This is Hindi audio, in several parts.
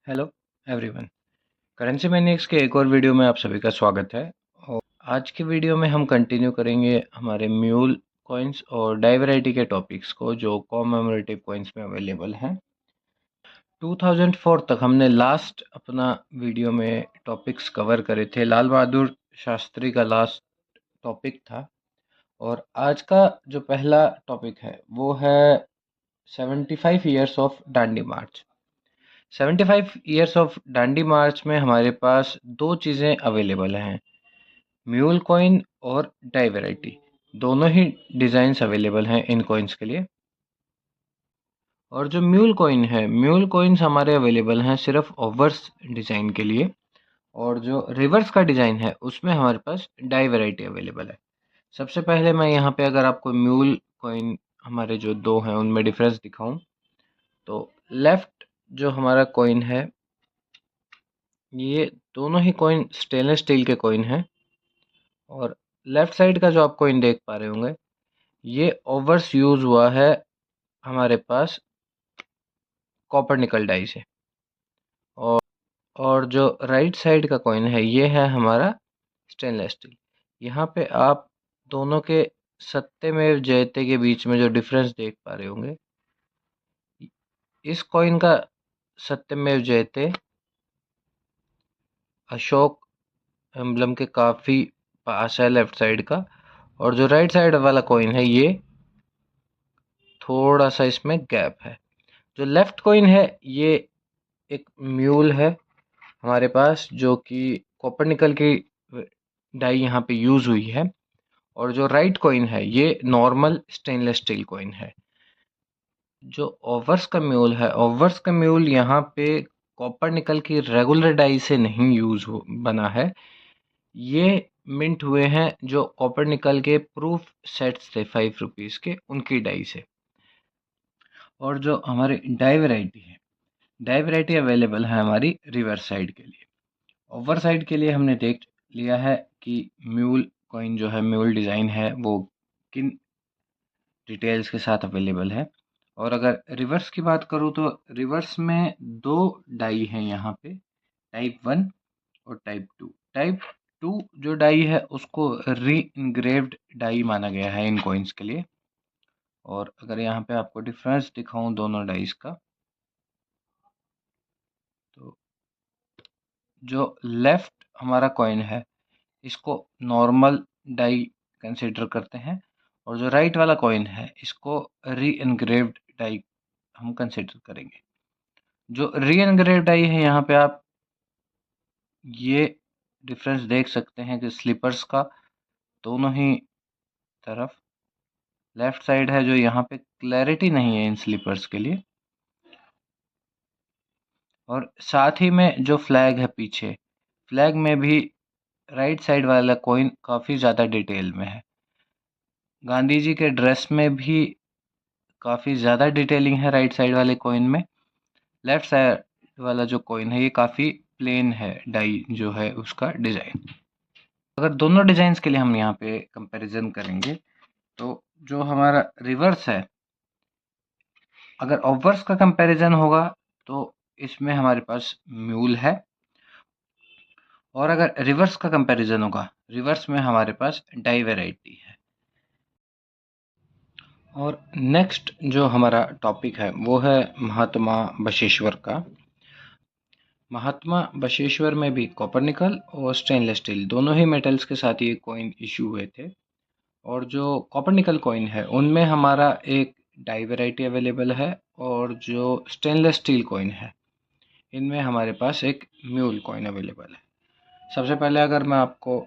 Hello everyone. करेंसी मैनिक्स के एक और वीडियो में आप सभी का स्वागत है। और आज के वीडियो में हम कंटिन्यू करेंगे हमारे म्यूल कॉइन्स और डाइवैरिटी के टॉपिक्स को जो कॉमेमोरेटिव कॉइन्स में अवेलेबल हैं। 2004 तक हमने लास्ट अपना वीडियो में टॉपिक्स कवर करे थे। लाल बहादुर शास्त्री का लास्ट टॉपिक था और आज का जो पहला टॉपिक है वो है 75 years of Dandi march. 75 years of Dandi march में हमारे पास दो चीज़ें अवेलेबल हैं, म्यूल कॉइन और डाई वैरायटी। दोनों ही डिज़ाइंस अवेलेबल हैं इन कॉइन्स के लिए। और जो म्यूल कॉइन है, म्यूल कॉइन्स हमारे अवेलेबल हैं सिर्फ ओवर्स डिज़ाइन के लिए, और जो रिवर्स का डिज़ाइन है उसमें हमारे पास डाई वैरायटी अवेलेबल है। सबसे पहले मैं यहाँ पे अगर आपको म्यूल कॉइन हमारे जो दो हैं उनमें डिफरेंस दिखाऊं तो लेफ्ट जो हमारा कॉइन है, ये दोनों ही कॉइन स्टेनलेस स्टील के कॉइन हैं। और लेफ्ट साइड का जो आप कॉइन देख पा रहे होंगे, ये ओवर्स यूज हुआ है हमारे पास कॉपर निकल डाई से। और जो राइट साइड का कॉइन है ये है हमारा स्टेनलेस स्टील। यहाँ पे आप दोनों के सत्यमेव जयते के बीच में जो डिफरेंस देख पा रहे होंगे, इस कॉइन का सत्यमेव जयते अशोक एम्बलम के काफ़ी पास है लेफ्ट साइड का, और जो राइट साइड वाला कॉइन है ये थोड़ा सा इसमें गैप है। जो लेफ्ट कॉइन है ये एक म्यूल है हमारे पास, जो कि कॉपर निकल की डाई यहाँ पे यूज़ हुई है। और जो राइट कॉइन है ये नॉर्मल स्टेनलेस स्टील कॉइन है। जो ओवर्स का म्यूल है, ओवर्स का म्यूल यहाँ पे कॉपर निकल की रेगुलर डाई से नहीं बना है। ये मिंट हुए हैं जो कॉपर निकल के प्रूफ सेट्स थे 5 रुपीज़ के, उनकी डाई से। और जो हमारी डाई वैरायटी है, डाई वैरायटी अवेलेबल है हमारी रिवर्स साइड के लिए। ओवर साइड के लिए हमने देख लिया है कि म्यूल कॉइन जो है, म्यूल डिज़ाइन है, वो किन डिटेल्स के साथ अवेलेबल है। और अगर रिवर्स की बात करूँ तो रिवर्स में दो डाई हैं यहाँ पे, टाइप 1 और टाइप 2। टाइप 2 जो डाई है उसको री इनग्रेव्ड डाई माना गया है इन कॉइन्स के लिए। और अगर यहाँ पे आपको डिफरेंस दिखाऊं दोनों डाइस का, तो जो लेफ्ट हमारा कॉइन है इसको नॉर्मल डाई कंसिडर करते हैं, और जो राइट वाला कॉइन है इसको री एनग्रेव्ड डाई हम कंसिडर करेंगे। जो री एनग्रेव्ड डाई है, यहाँ पे आप ये डिफरेंस देख सकते हैं कि स्लीपर्स का दोनों ही तरफ लेफ्ट साइड है, जो यहाँ पे क्लैरिटी नहीं है इन स्लीपर्स के लिए। और साथ ही में जो फ्लैग है पीछे, फ्लैग में भी राइट साइड वाला कॉइन काफ़ी ज़्यादा डिटेल में है। गांधी जी के ड्रेस में भी काफ़ी ज़्यादा डिटेलिंग है राइट साइड वाले कॉइन में। लेफ्ट साइड वाला जो कॉइन है ये काफ़ी प्लेन है, डाई जो है उसका डिज़ाइन। अगर दोनों डिज़ाइंस के लिए हम यहाँ पे कंपैरिजन करेंगे तो जो हमारा रिवर्स है, अगर ऑवर्स का कंपैरिजन होगा तो इसमें हमारे पास म्यूल है, और अगर रिवर्स का कंपैरिजन होगा, रिवर्स में हमारे पास डाई वैरायटी है। और नेक्स्ट जो हमारा टॉपिक है वो है महात्मा बसवेश्वर का। महात्मा बसवेश्वर में भी कॉपर निकल और स्टेनलेस स्टील दोनों ही मेटल्स के साथ ये कॉइन इशू हुए थे। और जो कॉपर निकल कॉइन है उनमें हमारा एक डाई वैरायटी अवेलेबल है, और जो स्टेनलेस स्टील कॉइन है इनमें हमारे पास एक म्यूल कॉइन अवेलेबल है। सबसे पहले अगर मैं आपको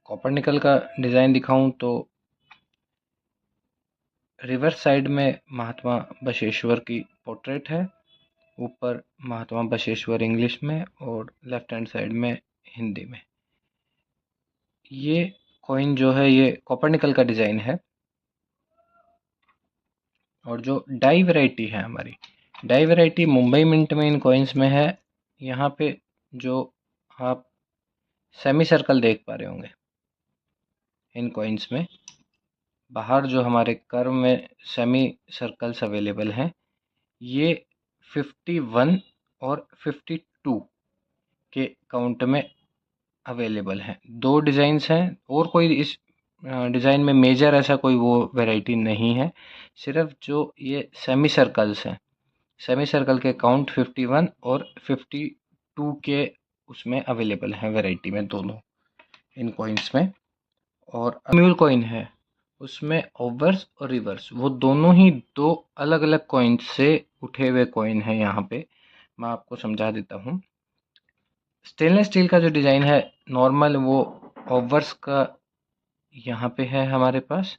कॉपर निकल का डिज़ाइन दिखाऊं तो रिवर्स साइड में महात्मा बसवेश्वर की पोर्ट्रेट है, ऊपर महात्मा बसवेश्वर इंग्लिश में और लेफ्ट हैंड साइड में हिंदी में। ये कॉइन जो है ये कॉपर निकल का डिज़ाइन है। और जो डाई वैरायटी है हमारी, डाई वैरायटी मुंबई मिंट में इन कॉइन्स में है। यहाँ पे जो आप सेमी सर्कल देख पा रहे होंगे इन कॉइन्स में, बाहर जो हमारे कर्व में सेमी सर्कल्स अवेलेबल हैं, ये 51 और 52 के काउंट में अवेलेबल हैं। 2 डिज़ाइंस हैं और कोई इस डिज़ाइन में मेजर ऐसा कोई वो वैरायटी नहीं है। सिर्फ जो ये सेमी सर्कल्स हैं, सेमी सर्कल के काउंट 51 और 52 के उसमें अवेलेबल हैं वैरायटी में, दोनों इन कॉइन्स में। और म्यूल कॉइन है उसमें ऑब्वर्स और रिवर्स वो दोनों ही 2 अलग-अलग कॉइन से उठे हुए कॉइन हैं। यहाँ पे मैं आपको समझा देता हूँ। स्टेनलेस स्टील का जो डिज़ाइन है नॉर्मल, वो ऑब्वर्स का यहाँ पे है हमारे पास,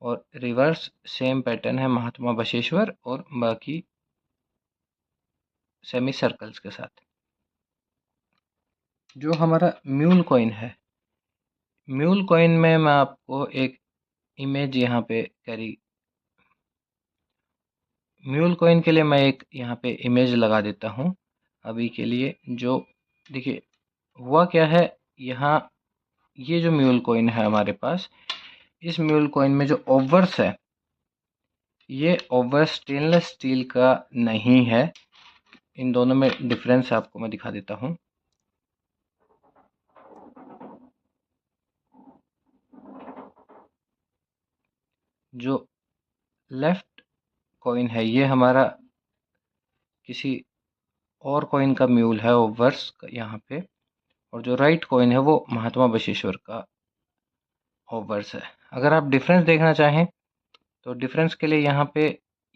और रिवर्स सेम पैटर्न है महात्मा बसवेश्वर और बाकी सेमी सर्कल्स के साथ। जो हमारा म्यूल कॉइन है, म्यूल कॉइन में मैं आपको एक इमेज यहाँ पे म्यूल कॉइन के लिए मैं एक यहाँ पे इमेज लगा देता हूँ अभी के लिए। जो देखिए हुआ क्या है, यहाँ ये जो म्यूल कॉइन है हमारे पास, इस म्यूल कॉइन में जो ऑब्वर्स है, ये ऑब्वर्स स्टेनलेस स्टील का नहीं है। इन दोनों में डिफरेंस आपको मैं दिखा देता हूँ। जो लेफ्ट कॉइन है ये हमारा किसी और कॉइन का म्यूल है ऑब्वर्स यहाँ पे, और जो राइट कॉइन है वो महात्मा बसवेश्वर का ऑब्वर्स है। अगर आप डिफरेंस देखना चाहें तो डिफरेंस के लिए यहाँ पे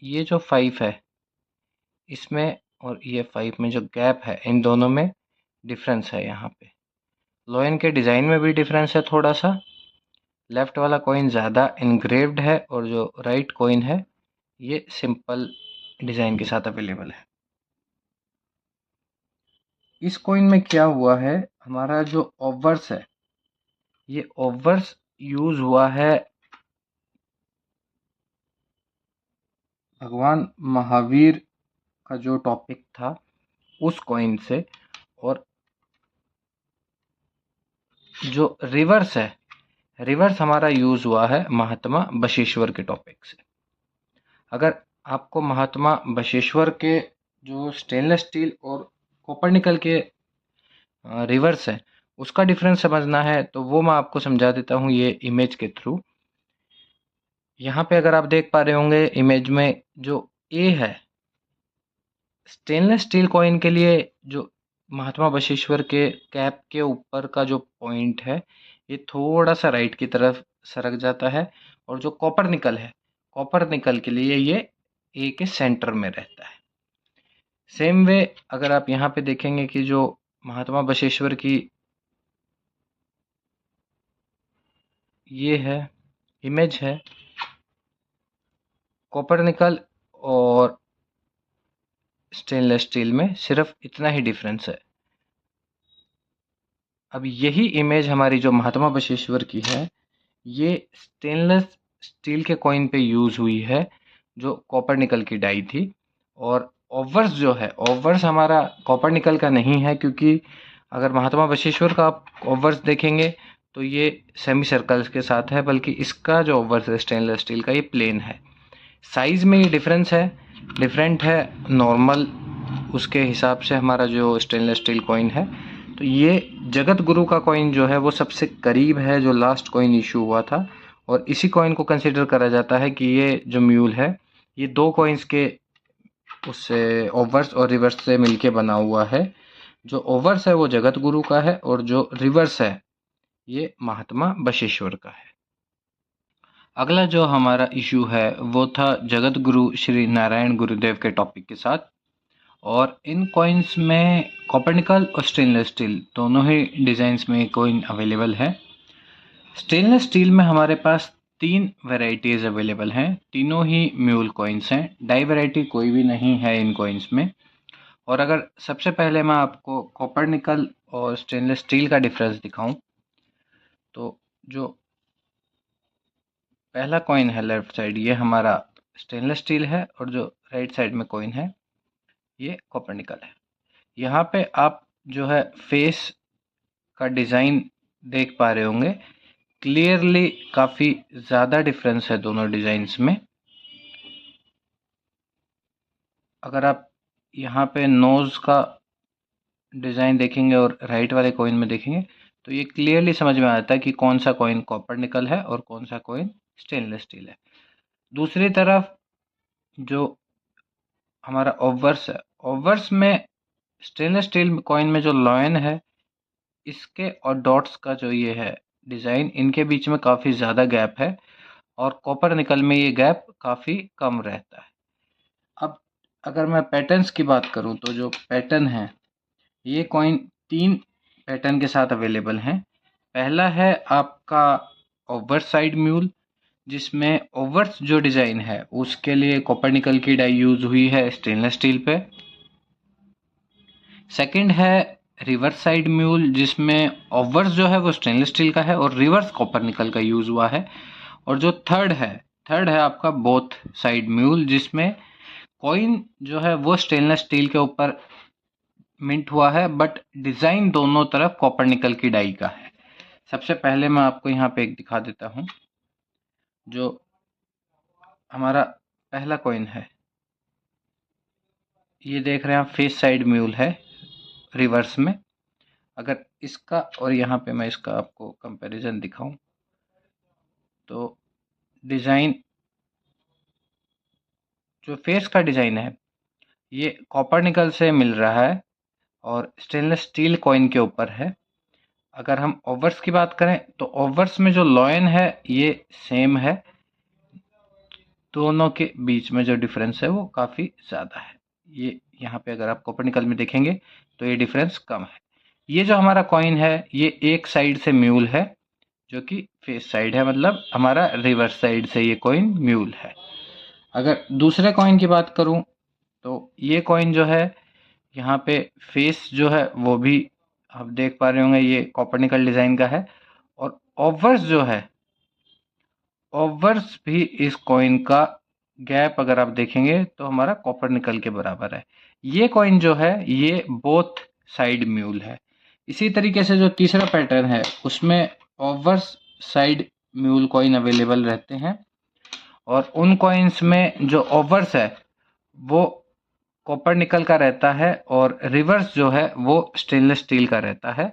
ये जो 5 है इसमें और ये 5 में जो गैप है, इन दोनों में डिफरेंस है। यहाँ पे लॉयन के डिज़ाइन में भी डिफरेंस है थोड़ा सा। लेफ्ट वाला कॉइन ज़्यादा इनग्रेव्ड है और जो राइट कॉइन है ये सिंपल डिज़ाइन के साथ अवेलेबल है। इस कॉइन में क्या हुआ है, हमारा जो ऑब्वर्स है, ये ऑब्वर्स यूज हुआ है भगवान महावीर का जो टॉपिक था उस कॉइन से, और जो रिवर्स है, रिवर्स हमारा यूज हुआ है महात्मा बसवेश्वर के टॉपिक से। अगर आपको महात्मा बसवेश्वर के जो स्टेनलेस स्टील और कोपरनिकल के रिवर्स है उसका डिफरेंस समझना है तो वो मैं आपको समझा देता हूँ ये इमेज के थ्रू। यहाँ पे अगर आप देख पा रहे होंगे इमेज में, जो ए है स्टेनलेस स्टील कॉइन के लिए, जो महात्मा बसवेश्वर के कैप के ऊपर का जो पॉइंट है ये थोड़ा सा राइट की तरफ सरक जाता है, और जो कॉपर निकल है, कॉपर निकल के लिए ये ए के सेंटर में रहता है। सेम वे अगर आप यहाँ पे देखेंगे कि जो महात्मा बसवेश्वर की ये है इमेज है, कॉपर निकल और स्टेनलेस स्टील में सिर्फ इतना ही डिफरेंस है। अब यही इमेज हमारी जो महात्मा बसवेश्वर की है ये स्टेनलेस स्टील के कॉइन पे यूज हुई है जो कॉपर निकल की डाई थी। और ऑब्वर्स जो है, ऑब्वर्स हमारा कॉपर निकल का नहीं है, क्योंकि अगर महात्मा बसवेश्वर का आप ऑब्वर्स देखेंगे तो ये सेमी सर्कल्स के साथ है, बल्कि इसका जो ऑब्वर्स है स्टेनलेस स्टील का ये प्लेन है। साइज़ में ये डिफरेंस है, डिफरेंट है नॉर्मल, उसके हिसाब से हमारा जो स्टेनलेस स्टील कॉइन है। तो ये जगत गुरु का कॉइन जो है वो सबसे करीब है जो लास्ट कॉइन इशू हुआ था, और इसी कॉइन को कंसिडर करा जाता है कि ये जो म्यूल है ये 2 कॉइन्स के उससे ओवर्स और रिवर्स से मिलके बना हुआ है। जो ओवर्स है वो जगत गुरु का है और जो रिवर्स है ये महात्मा बसवेश्वर का है। अगला जो हमारा इशू है वो था जगत गुरु श्री नारायण गुरुदेव के टॉपिक के साथ, और इन कॉइन्स में कॉपरनिकल और स्टेनलेस स्टील दोनों ही डिज़ाइंस में कॉइन अवेलेबल है। स्टेनलेस स्टील में हमारे पास 3 वैरायटीज़ अवेलेबल हैं, तीनों ही म्यूल कॉइन्स हैं, डाई वैरायटी कोई भी नहीं है इन कॉइन्स में। और अगर सबसे पहले मैं आपको कॉपरनिकल और स्टेनलेस स्टील का डिफरेंस दिखाऊं तो जो पहला कॉइन है लेफ्ट साइड ये हमारा स्टेनलेस स्टील है, और जो राइट साइड में कॉइन है ये कॉपरनिकल है। यहाँ पे आप जो है फेस का डिज़ाइन देख पा रहे होंगे, क्लियरली काफ़ी ज़्यादा डिफरेंस है दोनों डिज़ाइंस में। अगर आप यहाँ पे नोज़ का डिज़ाइन देखेंगे और राइट वाले कॉइन में देखेंगे तो ये क्लियरली समझ में आता है कि कौन सा कॉइन कॉपर निकल है और कौन सा कॉइन स्टेनलेस स्टील है। दूसरी तरफ जो हमारा ऑब्वर्स है, ऑब्वर्स में स्टेनलेस स्टील कॉइन में जो लॉयन है, इसके और डॉट्स का जो ये है डिज़ाइन, इनके बीच में काफ़ी ज़्यादा गैप है और कॉपर निकल में ये गैप काफ़ी कम रहता है। अब अगर मैं पैटर्न्स की बात करूं तो जो पैटर्न है, ये कॉइन 3 पैटर्न के साथ अवेलेबल हैं। पहला है आपका ओवर्स साइड म्यूल, जिसमें ओवर्स जो डिज़ाइन है उसके लिए कॉपर निकल की डाई यूज़ हुई है स्टेनलेस स्टील पे। सेकंड है रिवर्स साइड म्यूल, जिसमें ओवर्स जो है वो स्टेनलेस स्टील का है और रिवर्स कॉपर निकल का यूज़ हुआ है। और जो थर्ड है आपका बोथ साइड म्यूल, जिसमें कॉइन जो है वो स्टेनलेस स्टील के ऊपर मिंट हुआ है बट डिज़ाइन दोनों तरफ कॉपर निकल की डाई का है। सबसे पहले मैं आपको यहाँ पे एक दिखा देता हूँ। जो हमारा पहला कॉइन है, ये देख रहे हैं आप, फेस साइड म्यूल है रिवर्स में। अगर इसका और यहाँ पे मैं इसका आपको कंपैरिजन दिखाऊं तो डिज़ाइन, जो फेस का डिज़ाइन है ये कॉपर निकल से मिल रहा है और स्टेनलेस स्टील कॉइन के ऊपर है। अगर हम ओवर्स की बात करें तो ओवर्स में जो लॉयन है ये सेम है, दोनों के बीच में जो डिफरेंस है वो काफ़ी ज़्यादा है। ये यहाँ पे अगर आप कॉपर निकल में देखेंगे तो ये डिफरेंस कम है। ये जो हमारा कॉइन है ये एक साइड से म्यूल है, जो कि फेस साइड है, मतलब हमारा रिवर्स साइड से ये कॉइन म्यूल है। अगर दूसरे कॉइन की बात करूं तो ये कॉइन जो है, यहाँ पे फेस जो है वो भी आप देख पा रहे होंगे ये कॉपर निकल डिज़ाइन का है। और ओवर्स जो है, ओवर्स भी इस कॉइन का गैप अगर आप देखेंगे तो हमारा कॉपर निकल के बराबर है। ये कॉइन जो है ये बोथ साइड म्यूल है। इसी तरीके से जो तीसरा पैटर्न है उसमें overs side mule coin available रहते हैं और उन कॉइन्स में जो ओवर्स है वो कॉपर निकल का रहता है और रिवर्स जो है वो स्टेनलेस स्टील का रहता है,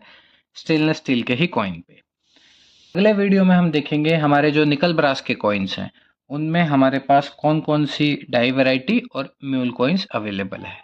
स्टेनलेस स्टील के ही कॉइन पे। अगले वीडियो में हम देखेंगे हमारे जो निकल ब्रास के कॉइन्स हैं उनमें हमारे पास कौन कौन सी डाई वैरायटी और म्यूल कॉइन्स अवेलेबल है।